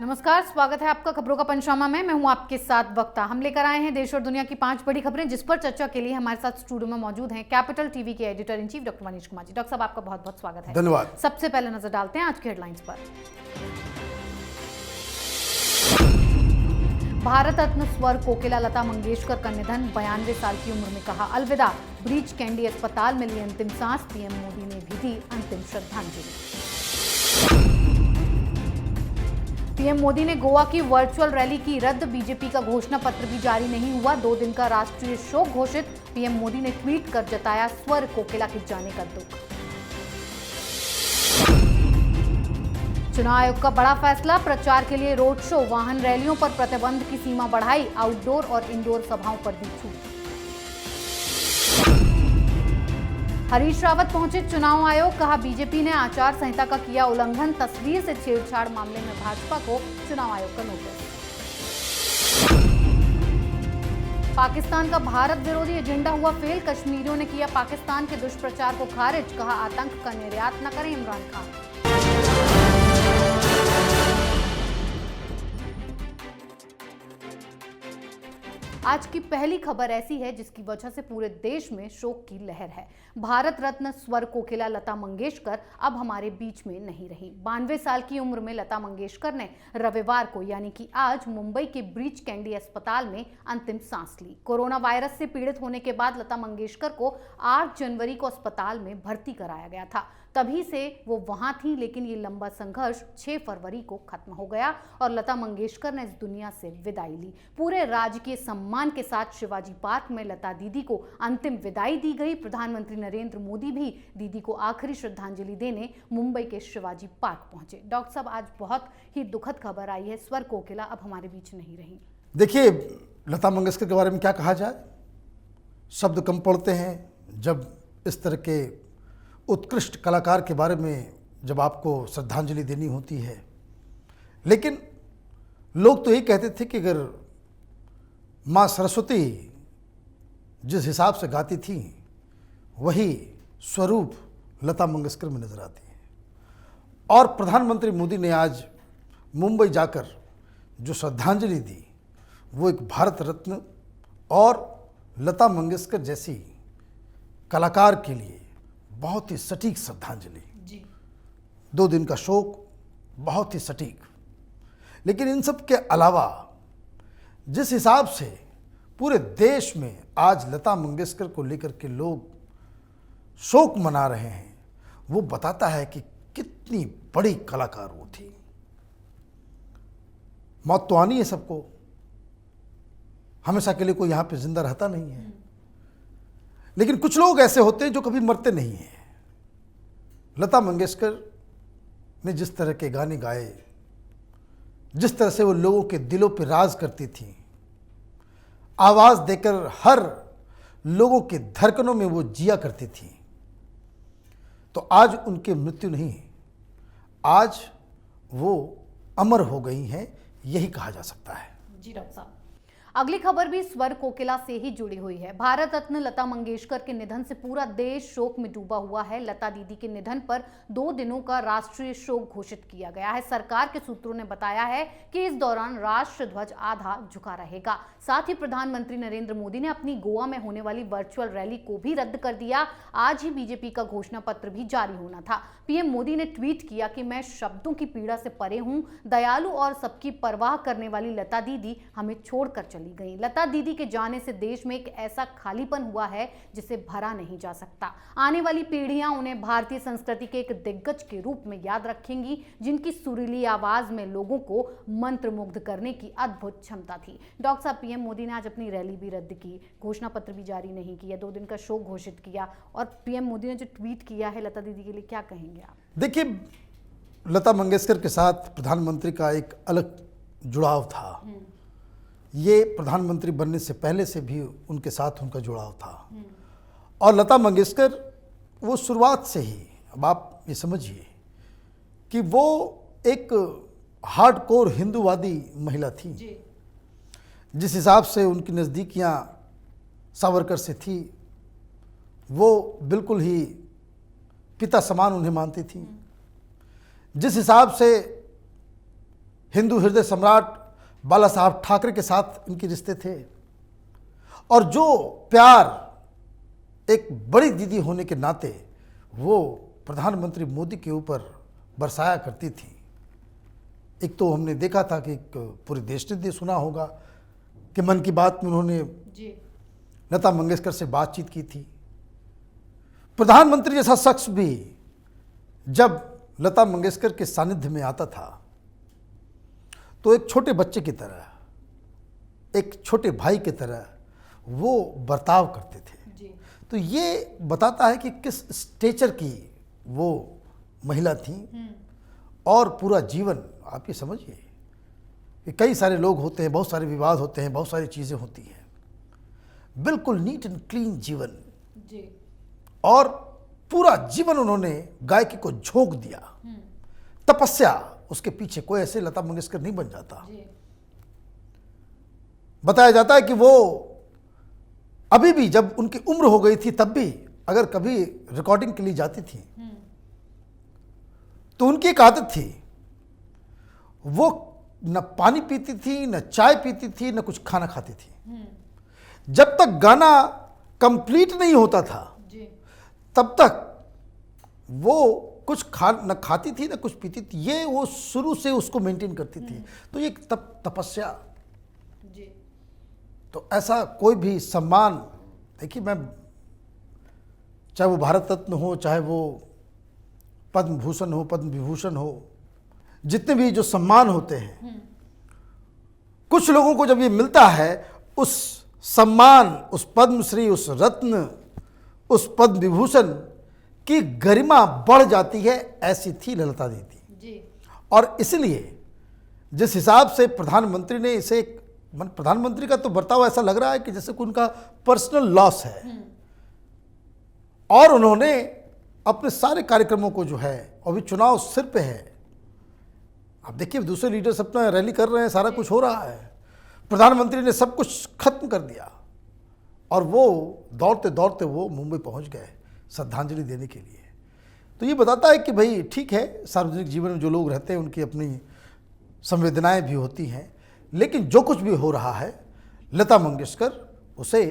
नमस्कार, स्वागत है आपका खबरों का पंचनामा में। मैं हूं आपके साथ वक्ता। हम लेकर आए हैं देश और दुनिया की 5 बड़ी खबरें, जिस पर चर्चा के लिए हमारे साथ स्टूडियो में मौजूद हैं कैपिटल टीवी के editor in chief doctor Manish Kumar ji. Doctor साहब, आपका बहुत बहुत स्वागत है। धन्यवाद। सबसे पहले नजर डालते हैं आज की हेडलाइंस पर। भारत रत्न स्वर कोकिला लता मंगेशकर का निधन, 92 साल की उम्र में कहा अलविदा। ब्रीच कैंडी अस्पताल में ली अंतिम सांस, पीएम मोदी ने भी दी अंतिम श्रद्धांजलि। पीएम मोदी ने गोवा की वर्चुअल रैली की रद्द, बीजेपी का घोषणा पत्र भी जारी नहीं हुआ। 2 दिन का राष्ट्रीय शोक घोषित, पीएम मोदी ने ट्वीट कर जताया स्वर कोकिला के जाने का दुख। चुनाव आयोग का बड़ा फैसला, प्रचार के लिए रोड शो, वाहन रैलियों पर प्रतिबंध की सीमा बढ़ाई, आउटडोर और इंडोर सभाओं पर दी छूट। हरीश रावत पहुंचे चुनाव आयोग, कहा बीजेपी ने आचार संहिता का किया उल्लंघन, तस्वीर से छेड़छाड़ मामले में भाजपा को चुनाव आयोग का नोटिस। पाकिस्तान का भारत विरोधी एजेंडा हुआ फेल, कश्मीरियों ने किया पाकिस्तान के दुष्प्रचार को खारिज, कहा आतंक का निर्यात न करें इमरान खान। आज की पहली खबर ऐसी है जिसकी वजह से पूरे देश में शोक की लहर है। भारत रत्न स्वर कोकिला लता मंगेशकर अब हमारे बीच में नहीं रही। 92 साल की उम्र में लता मंगेशकर ने रविवार को यानी कि आज मुंबई के ब्रीच कैंडी अस्पताल में अंतिम सांस ली। कोरोना वायरस से पीड़ित होने के बाद लता मंगेशकर को 8 जनवरी को अस्पताल में भर्ती कराया गया था। तभी से वो वहां थी, लेकिन ये लंबा संघर्ष 6 फरवरी को खत्म हो गया और लता मंगेशकर ने इस दुनिया से विदाई ली। पूरे राजकीय सम्मान के साथ शिवाजी पार्क में लता दीदी को अंतिम विदाई दी गई। प्रधानमंत्री नरेंद्र मोदी भी दीदी को आखिरी श्रद्धांजलि देने मुंबई के शिवाजी पार्क पहुंचे। डॉक्टर साहब, आज बहुत ही दुखद खबर आई है, स्वर कोकिला अब हमारे बीच नहीं रही। देखिए, लता मंगेशकर के बारे में क्या कहा जाए, शब्द कम पड़ते हैं जब इस तरह के उत्कृष्ट कलाकार के बारे में जब आपको श्रद्धांजलि देनी होती है। लेकिन लोग तो यही कहते थे कि अगर माँ सरस्वती जिस हिसाब से गाती थी वही स्वरूप लता मंगेशकर में नजर आती है। और प्रधानमंत्री मोदी ने आज मुंबई जाकर जो श्रद्धांजलि दी वो एक भारत रत्न और लता मंगेशकर जैसी कलाकार के लिए बहुत ही सटीक श्रद्धांजलि जी। 2 दिन का शोक, बहुत ही सटीक। लेकिन इन सब के अलावा जिस हिसाब से पूरे देश में आज लता मंगेशकर को लेकर के लोग शोक मना रहे हैं, वो बताता है कि कितनी बड़ी कलाकार वो थी। मौत तो आनी है सबको, हमेशा के लिए कोई यहाँ पे जिंदा रहता नहीं है। लेकिन कुछ लोग ऐसे होते हैं जो कभी मरते नहीं हैं। लता मंगेशकर ने जिस तरह के गाने गाए, जिस तरह से वो लोगों के दिलों पे राज करती थी, आवाज देकर हर लोगों के धड़कनों में वो जिया करती थी, तो आज उनकी मृत्यु नहीं, आज वो अमर हो गई हैं, यही कहा जा सकता है। जी डॉक्टर साहब, अगली खबर भी स्वर कोकिला से ही जुड़ी हुई है। भारत रत्न लता मंगेशकर के निधन से पूरा देश शोक में डूबा हुआ है। लता दीदी के निधन पर 2 दिनों का राष्ट्रीय शोक घोषित किया गया है। सरकार के सूत्रों ने बताया है कि इस दौरान राष्ट्र ध्वज आधा झुका रहेगा। साथ ही प्रधानमंत्री नरेंद्र मोदी ने अपनी गोवा में होने वाली वर्चुअल रैली को भी रद्द कर दिया। आज ही बीजेपी का घोषणा पत्र भी जारी होना था। पीएम मोदी ने ट्वीट किया कि मैं शब्दों की पीड़ा से परे हूं, दयालु और सबकी परवाह करने वाली लता दीदी हमें छोड़कर चली गई। लता दीदी के जाने से देश में एक ऐसा खालीपन हुआ है जिसे भरा नहीं जा सकता। आने वाली पीढ़ियां उन्हें भारतीय संस्कृति के एक दिग्गज के रूप में याद रखेंगी, जिनकी सुरीली आवाज में लोगों को मंत्रमुग्ध करने की अद्भुत क्षमता थी। डॉक्टर साहब, पीएम मोदी ने आज अपनी रैली भी रद्द की, घोषणा पत्र भी जारी नहीं किया, 2 दिन का शोक घोषित किया, और पीएम मोदी ने जो ट्वीट किया है लता दीदी के लिए, क्या कहेंगे आप? देखिए, लता मंगेशकर के साथ प्रधानमंत्री का एक अलग जुड़ाव था। ये प्रधानमंत्री बनने से पहले से भी उनके साथ उनका जुड़ाव था। और लता मंगेशकर वो शुरुआत से ही, अब आप ये समझिए कि वो एक हार्डकोर हिंदूवादी महिला थी जी। जिस हिसाब से उनकी नज़दीकियाँ सावरकर से थी, वो बिल्कुल ही पिता समान उन्हें मानती थी। जिस हिसाब से हिंदू हृदय सम्राट बाला साहब ठाकरे के साथ इनके रिश्ते थे, और जो प्यार एक बड़ी दीदी होने के नाते वो प्रधानमंत्री मोदी के ऊपर बरसाया करती थी। एक तो हमने देखा था कि पूरे देश ने सुना होगा कि मन की बात में उन्होंने लता मंगेशकर से बातचीत की थी। प्रधानमंत्री जैसा शख्स भी जब लता मंगेशकर के सानिध्य में आता था तो एक छोटे बच्चे की तरह, एक छोटे भाई की तरह वो बर्ताव करते थे। तो ये बताता है कि किस स्टेचर की वो महिला थी। और पूरा जीवन आप ये समझिए कि कई सारे लोग होते हैं, बहुत सारे विवाद होते हैं, बहुत सारी चीज़ें होती हैं, बिल्कुल नीट एंड क्लीन जीवन जी। और पूरा जीवन उन्होंने गायकी को झोंक दिया। तपस्या, उसके पीछे कोई ऐसे लता मंगेशकर नहीं बन जाता। बताया जाता है कि वो अभी भी जब उनकी उम्र हो गई थी तब भी अगर कभी रिकॉर्डिंग के लिए जाती थी तो उनकी एक आदत थी, वो न पानी पीती थी, न चाय पीती थी, न कुछ खाना खाती थी। जब तक गाना कंप्लीट नहीं होता था तब तक वो कुछ न खाती थी न कुछ पीती थी। ये वो शुरू से उसको मेंटेन करती थी। तो ये तपस्या जी। तो ऐसा कोई भी सम्मान, देखिए मैं, चाहे वो भारत रत्न हो, चाहे वो पद्म भूषण हो, पद्म विभूषण हो, जितने भी जो सम्मान होते हैं, कुछ लोगों को जब ये मिलता है, उस सम्मान, उस पद्मश्री, उस रत्न, उस पद्म विभूषण की गरिमा बढ़ जाती है। ऐसी थी ललिता दीदी जी। और इसलिए जिस हिसाब से प्रधानमंत्री ने इसे, प्रधानमंत्री का तो बर्ताव ऐसा लग रहा है कि जैसे कि उनका पर्सनल लॉस है, और उन्होंने अपने सारे कार्यक्रमों को जो है, अभी चुनाव सिर पे है, आप देखिए दूसरे लीडर्स अपना रैली कर रहे हैं, सारा कुछ हो रहा है, प्रधानमंत्री ने सब कुछ खत्म कर दिया और वो दौड़ते दौड़ते वो मुंबई पहुंच गए श्रद्धांजलि देने के लिए। तो ये बताता है कि भाई ठीक है, सार्वजनिक जीवन में जो लोग रहते हैं उनकी अपनी संवेदनाएं भी होती हैं, लेकिन जो कुछ भी हो रहा है लता मंगेशकर उसे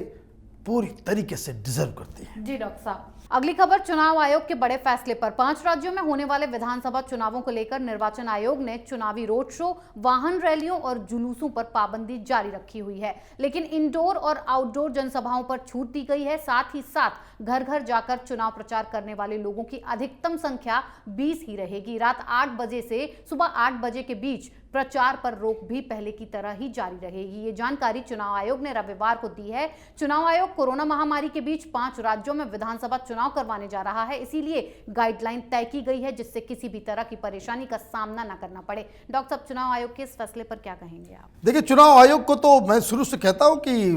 पूरी तरीके से डिजर्व करती है। जी डॉक्टर साहब, अगली खबर चुनाव आयोग के बड़े फैसले पर। 5 राज्यों में होने वाले विधानसभा चुनावों को लेकर निर्वाचन आयोग ने चुनावी रोड शो, वाहन रैलियों और जुलूसों पर पाबंदी जारी रखी हुई है, लेकिन इंडोर और आउटडोर जनसभाओं पर छूट दी गई है। साथ ही साथ घर घर जाकर चुनाव प्रचार करने वाले लोगों की अधिकतम संख्या 20 ही रहेगी। रात 8 बजे से सुबह 8 बजे के बीच प्रचार पर रोक भी पहले की तरह ही जारी रहेगी। ये जानकारी चुनाव आयोग ने रविवार को दी है। चुनाव आयोग कोरोना महामारी के बीच 5 राज्यों में विधानसभा चुनाव करवाने जा रहा है, इसीलिए गाइडलाइन तय की गई है जिससे किसी भी तरह की परेशानी का सामना न करना पड़े। डॉक्टर साहब, चुनाव आयोग के इस फैसले पर क्या कहेंगे आप? देखिए, चुनाव आयोग को तो मैं शुरू से कहता हूं कि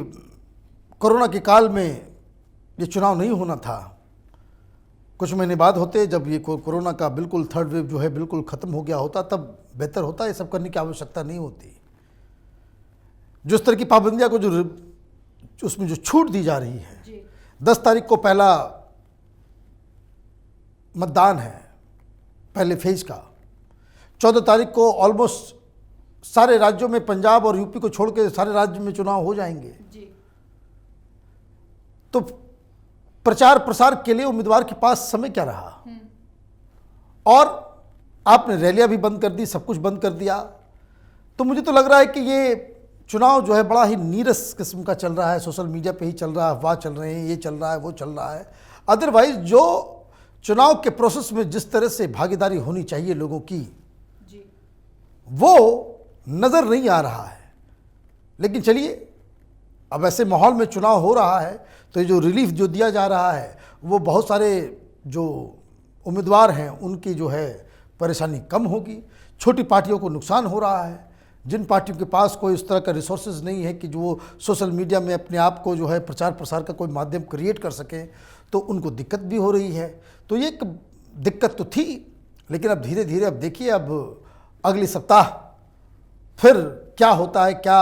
कोरोना के काल में ये चुनाव नहीं होना था। कुछ महीने बाद होते, जब ये कोरोना का बिल्कुल थर्ड वेव जो है बिल्कुल ख़त्म हो गया होता, तब बेहतर होता। ये सब करने की आवश्यकता नहीं होती। जिस तरह की पाबंदियां को जो उसमें जो छूट दी जा रही है, 10 तारीख को पहला मतदान है पहले फेज का, 14 तारीख को ऑलमोस्ट सारे राज्यों में, पंजाब और यूपी को छोड़ के सारे राज्य में चुनाव हो जाएंगे जी। तो प्रचार प्रसार के लिए उम्मीदवार के पास समय क्या रहा? और आपने रैलियां भी बंद कर दी, सब कुछ बंद कर दिया। तो मुझे तो लग रहा है कि ये चुनाव जो है बड़ा ही नीरस किस्म का चल रहा है। सोशल मीडिया पे ही चल रहा है, अफवाह चल रहे हैं, ये चल रहा है, वो चल रहा है। अदरवाइज जो चुनाव के प्रोसेस में जिस तरह से भागीदारी होनी चाहिए लोगों की जी, वो नज़र नहीं आ रहा है। लेकिन चलिए, अब ऐसे माहौल में चुनाव हो रहा है तो ये जो रिलीफ जो दिया जा रहा है वो बहुत सारे जो उम्मीदवार हैं उनकी जो है परेशानी कम होगी। छोटी पार्टियों को नुकसान हो रहा है, जिन पार्टियों के पास कोई इस तरह का रिसोर्सेज नहीं है कि जो वो सोशल मीडिया में अपने आप को जो है प्रचार प्रसार का कोई माध्यम क्रिएट कर सकें, तो उनको दिक्कत भी हो रही है। तो ये एक दिक्कत तो थी, लेकिन अब धीरे धीरे, अब देखिए, अब अगले सप्ताह फिर क्या होता है, क्या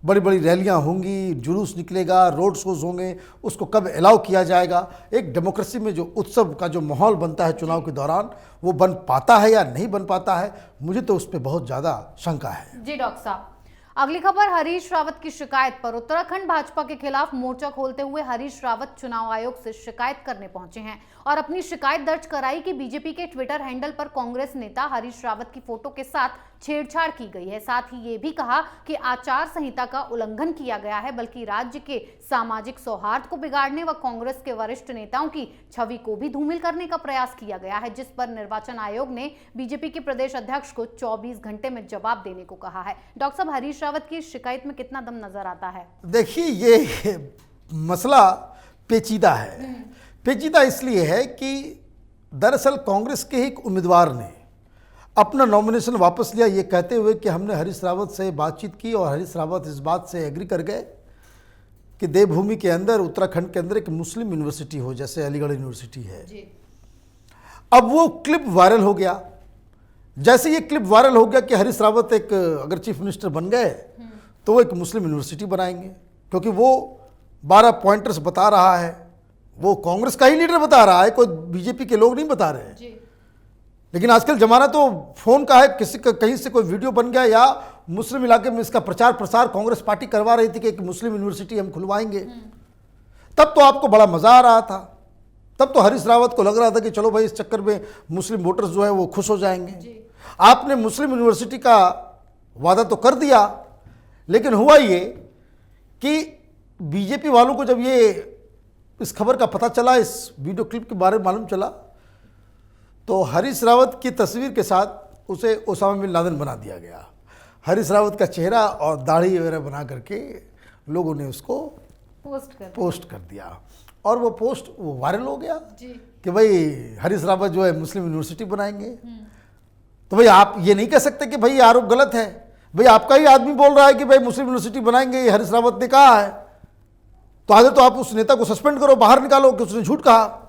बड़ी बड़ी रैलियां होंगी, जुलूस निकलेगा, रोड शोज होंगे, उसको कब अलाउ किया जाएगा? एक डेमोक्रेसी में जो उत्सव का जो माहौल बनता है चुनाव के दौरान, वो बन पाता है या नहीं बन पाता है? मुझे तो उस पर बहुत ज़्यादा शंका है। जी डॉक्टर साहब, अगली खबर हरीश रावत की शिकायत पर। उत्तराखंड भाजपा के खिलाफ मोर्चा खोलते हुए हरीश रावत चुनाव आयोग से शिकायत करने पहुंचे हैं और अपनी शिकायत दर्ज कराई कि बीजेपी के ट्विटर हैंडल पर कांग्रेस नेता हरीश रावत की फोटो के साथ छेड़छाड़ की गई है। साथ ही ये भी कहा कि आचार संहिता का उल्लंघन किया गया है, बल्कि राज्य के सामाजिक सौहार्द को बिगाड़ने व कांग्रेस के वरिष्ठ नेताओं की छवि को भी धूमिल करने का प्रयास किया गया है, जिस पर निर्वाचन आयोग ने बीजेपी के प्रदेश अध्यक्ष को 24 घंटे में जवाब देने को कहा है। डॉक्टर साहब, हरीश रावत की शिकायत में कितना दम नजर आता है? देखिए, ये मसला पेचीदा है। पेचीदा इसलिए है कि दरअसल कांग्रेस के ही एक उम्मीदवार ने अपना नॉमिनेशन वापस लिया, ये कहते हुए कि हमने हरीश रावत से बातचीत की और हरीश रावत इस बात से एग्री कर गए कि देवभूमि के अंदर, उत्तराखंड के अंदर एक मुस्लिम यूनिवर्सिटी हो, जैसे अलीगढ़ यूनिवर्सिटी है जी। अब वो क्लिप वायरल हो गया। जैसे ये क्लिप वायरल हो गया कि हरीश रावत एक अगर चीफ मिनिस्टर बन गए तो वो एक मुस्लिम यूनिवर्सिटी बनाएंगे, क्योंकि वो 12 पॉइंटर्स बता रहा है, वो कांग्रेस का ही लीडर बता रहा है, कोई बीजेपी के लोग नहीं बता रहे हैं। लेकिन आजकल जमाना तो फोन का है, किसी का कहीं से कोई वीडियो बन गया या मुस्लिम इलाके में इसका प्रचार प्रसार कांग्रेस पार्टी करवा रही थी कि एक मुस्लिम यूनिवर्सिटी हम खुलवाएंगे, तब तो आपको बड़ा मजा आ रहा था। तब तो हरीश रावत को लग रहा था कि चलो भाई, इस चक्कर में मुस्लिम वोटर्स जो है वो खुश हो जाएंगे। आपने मुस्लिम यूनिवर्सिटी का वादा तो कर दिया, लेकिन हुआ ये कि बीजेपी वालों को जब ये इस खबर का पता चला, इस वीडियो क्लिप के बारे में मालूम चला, तो हरीश रावत की तस्वीर के साथ उसे ओसामा बिन लादेन बना दिया गया। हरीश रावत का चेहरा और दाढ़ी वगैरह बना करके लोगों ने उसको पोस्ट कर दिया और वो पोस्ट वो वायरल हो गया कि भाई हरीश रावत जो है मुस्लिम यूनिवर्सिटी बनाएंगे। तो भाई आप ये नहीं कह सकते कि भाई ये आरोप गलत है। भाई आपका ही आदमी बोल रहा है कि भाई मुस्लिम यूनिवर्सिटी बनाएंगे, ये हरीश रावत ने कहा है, तो आगे तो आप उस नेता को सस्पेंड करो, बाहर निकालो कि उसने झूठ कहा।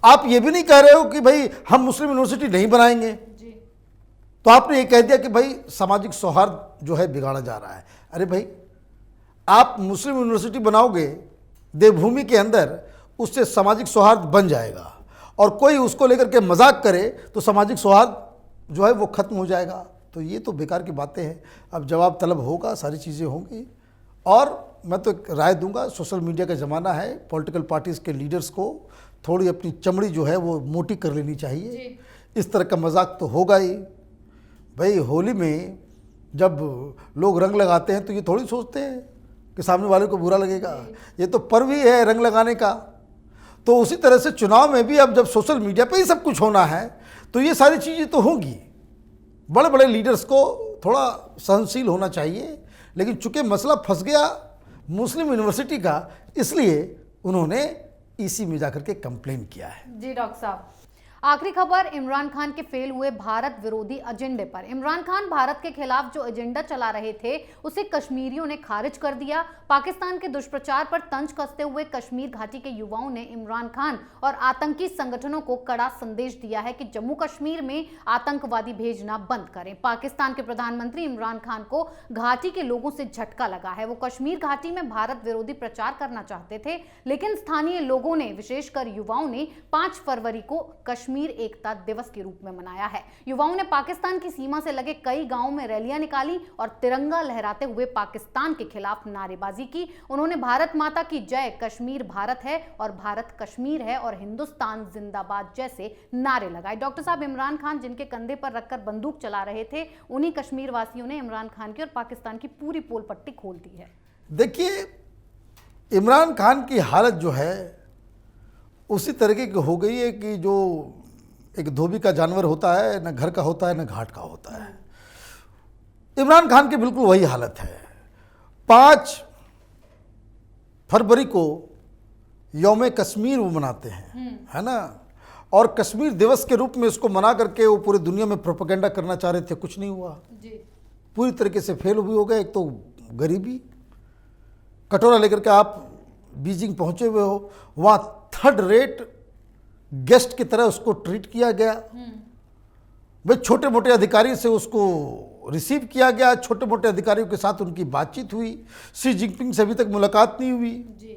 आप ये भी नहीं कह रहे हो कि भाई हम मुस्लिम यूनिवर्सिटी नहीं बनाएंगे, तो आपने ये कह दिया कि भाई सामाजिक सौहार्द जो है बिगाड़ा जा रहा है। अरे भाई, आप मुस्लिम यूनिवर्सिटी बनाओगे देवभूमि के अंदर, उससे सामाजिक सौहार्द बन जाएगा, और कोई उसको लेकर के मजाक करे तो सामाजिक सौहार्द जो है वो खत्म हो जाएगा। तो ये तो बेकार की बातें हैं। अब जवाब तलब होगा, सारी चीज़ें होंगी, और मैं तो एक राय दूंगा, सोशल मीडिया का ज़माना है, पॉलिटिकल पार्टीज़ के लीडर्स को थोड़ी अपनी चमड़ी जो है वो मोटी कर लेनी चाहिए। इस तरह का मजाक तो होगा ही। भाई होली में जब लोग रंग लगाते हैं तो ये थोड़ी सोचते हैं कि सामने वाले को बुरा लगेगा, ये तो पर्व ही है रंग लगाने का। तो उसी तरह से चुनाव में भी अब जब सोशल मीडिया पे ही सब कुछ होना है तो ये सारी चीज़ें तो होंगी। बड़े बड़े लीडर्स को थोड़ा सहनशील होना चाहिए, लेकिन चूंकि मसला फंस गया मुस्लिम यूनिवर्सिटी का, इसलिए उन्होंने ईसी में जाकर के कंप्लेन किया है। जी डॉक्टर साहब, आखिरी खबर इमरान खान के फेल हुए भारत विरोधी एजेंडे पर। इमरान खान भारत के खिलाफ जो एजेंडा चला रहे थे उसे कश्मीरियों ने खारिज कर दिया। पाकिस्तान के दुष्प्रचार पर तंज कसते हुए कश्मीर घाटी के युवाओं ने इमरान खान और आतंकी संगठनों को कड़ा संदेश दिया है कि जम्मू कश्मीर में आतंकवादी भेजना बंद करें। पाकिस्तान के प्रधानमंत्री इमरान खान को घाटी के लोगों से झटका लगा है। वो कश्मीर घाटी में भारत विरोधी प्रचार करना चाहते थे, लेकिन स्थानीय लोगों ने, विशेषकर युवाओं ने 5 फरवरी को कश्मीर एकता दिवस के रूप में मनाया है। युवाओं ने पाकिस्तान की सीमा से लगे कई गांवों में रैलियां निकाली और तिरंगा लहराते हुए पाकिस्तान के खिलाफ नारेबाजी की। उन्होंने भारत माता की जय, कश्मीर भारत है और भारत कश्मीर है और हिंदुस्तान जिंदाबाद जैसे नारे लगाए। डॉक्टर साहब, इमरान खान जिनके कंधे पर रखकर बंदूक चला रहे थे, उन्हीं कश्मीर वासियों ने इमरान खान की और पाकिस्तान की पूरी पोल पट्टी खोल दी है। देखिए, इमरान खान की हालत जो है उसी तरीके की हो गई है कि जो एक धोबी का जानवर होता है, न घर का होता है न घाट का होता है। इमरान खान की बिल्कुल वही हालत है। 5 फरवरी को यौम कश्मीर वो मनाते हैं, है ना, और कश्मीर दिवस के रूप में इसको मना करके वो पूरी दुनिया में प्रोपेगेंडा करना चाह रहे थे, कुछ नहीं हुआ जी। पूरी तरीके से फेल भी हो गए। एक तो गरीबी, कटोरा लेकर के आप बीजिंग पहुंचे हुए हो, वहाँ 3rd रेट गेस्ट की तरह उसको ट्रीट किया गया। भाई छोटे मोटे अधिकारी से उसको रिसीव किया गया, छोटे मोटे अधिकारियों के साथ उनकी बातचीत हुई, शी जिनपिंग से अभी तक मुलाकात नहीं हुई।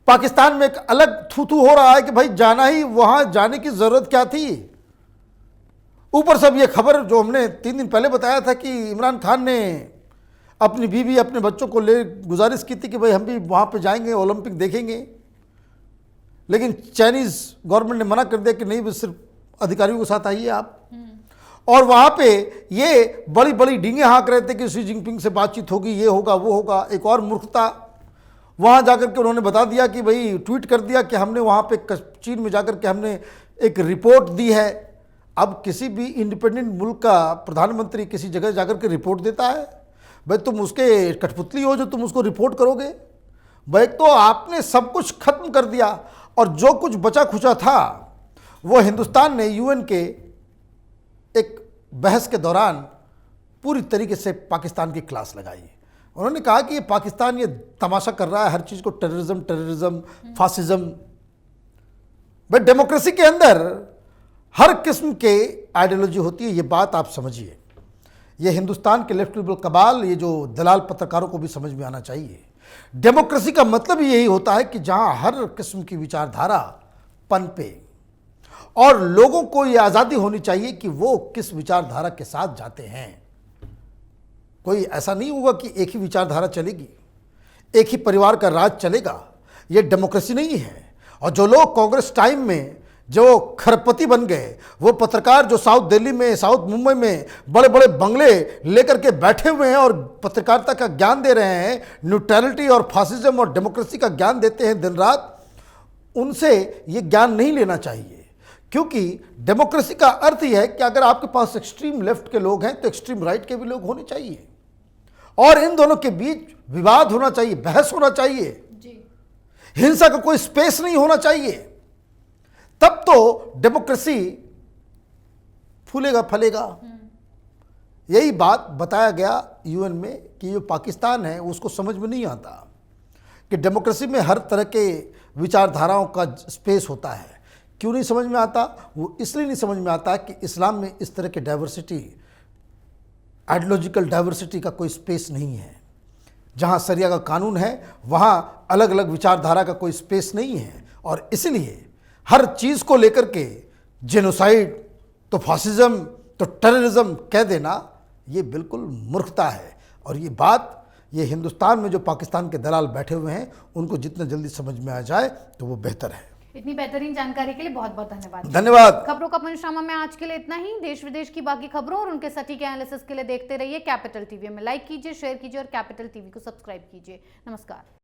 पाकिस्तान में एक अलग थू हो रहा है कि भाई जाना ही, वहां जाने की जरूरत क्या थी। ऊपर सब ये खबर जो हमने 3 दिन पहले बताया था कि इमरान खान ने अपनी बीवी अपने बच्चों को ले गुजारिश की थी कि भाई हम भी वहाँ पे जाएंगे, ओलंपिक देखेंगे, लेकिन चाइनीज़ गवर्नमेंट ने मना कर दिया कि नहीं, बस सिर्फ अधिकारियों के साथ आइए आप। और वहाँ पे ये बड़ी बड़ी डींगे हाँक रहे थे कि शी जिनपिंग से बातचीत होगी, ये होगा वो होगा। एक और मूर्खता, वहाँ जाकर के उन्होंने बता दिया कि भाई, ट्वीट कर दिया कि हमने वहाँ पे चीन में जाकर के हमने एक रिपोर्ट दी है। अब किसी भी इंडिपेंडेंट मुल्क का प्रधानमंत्री किसी जगह जाकर के रिपोर्ट देता है? भाई तुम उसके कठपुतली हो जो तुम उसको रिपोर्ट करोगे? भाई तो आपने सब कुछ खत्म कर दिया, और जो कुछ बचा खुचा था वो हिंदुस्तान ने यूएन के एक बहस के दौरान पूरी तरीके से पाकिस्तान की क्लास लगाई। उन्होंने कहा कि ये पाकिस्तान ये तमाशा कर रहा है, हर चीज़ को टेररिज्म, फासिज्म। भाई डेमोक्रेसी के अंदर हर किस्म के आइडियोलॉजी होती है, ये बात आप समझिए। ये हिंदुस्तान के लेफ्ट लिबरल कबाल, ये जो दलाल पत्रकारों को भी समझ में आना चाहिए। डेमोक्रेसी का मतलब यही होता है कि जहां हर किस्म की विचारधारा पनपे, और लोगों को ये आज़ादी होनी चाहिए कि वो किस विचारधारा के साथ जाते हैं। कोई ऐसा नहीं होगा कि एक ही विचारधारा चलेगी, एक ही परिवार का राज चलेगा। ये डेमोक्रेसी नहीं है। और जो लोग कांग्रेस टाइम में जो खरपति बन गए, वो पत्रकार जो साउथ दिल्ली में, साउथ मुंबई में बड़े बड़े बंगले लेकर के बैठे हुए हैं और पत्रकारिता का ज्ञान दे रहे हैं, न्यूट्रलिटी और फासिज्म और डेमोक्रेसी का ज्ञान देते हैं दिन रात, उनसे ये ज्ञान नहीं लेना चाहिए। क्योंकि डेमोक्रेसी का अर्थ यह है कि अगर आपके पास एक्सट्रीम लेफ्ट के लोग हैं तो एक्सट्रीम राइट के भी लोग होने चाहिए, और इन दोनों के बीच विवाद होना चाहिए, बहस होना चाहिए, हिंसा का कोई स्पेस नहीं होना चाहिए। तब तो डेमोक्रेसी फूलेगा फलेगा। यही बात बताया गया यूएन में कि जो पाकिस्तान है उसको समझ में नहीं आता कि डेमोक्रेसी में हर तरह के विचारधाराओं का स्पेस होता है। क्यों नहीं समझ में आता? वो इसलिए नहीं समझ में आता कि इस्लाम में इस तरह के डाइवर्सिटी, आइडियोलॉजिकल डाइवर्सिटी का कोई स्पेस नहीं है। जहाँ शरिया का कानून है वहाँ अलग अलग विचारधारा का कोई स्पेस नहीं है, और इसलिए हर चीज़ को लेकर के जेनोसाइड तो फासिज्म तो टेररिज्म कह देना ये बिल्कुल मूर्खता है। और ये बात ये हिंदुस्तान में जो पाकिस्तान के दलाल बैठे हुए हैं उनको जितना जल्दी समझ में आ जाए तो वो बेहतर है। इतनी बेहतरीन जानकारी के लिए बहुत बहुत धन्यवाद। धन्यवाद। खबरों का पंचनामा में आज के लिए इतना ही। देश विदेश की बाकी खबरों और उनके सटीक एनालिसिस के लिए देखते रहिए कैपिटल टीवी में। लाइक कीजिए, शेयर कीजिए और कैपिटल टीवी को सब्सक्राइब कीजिए। नमस्कार।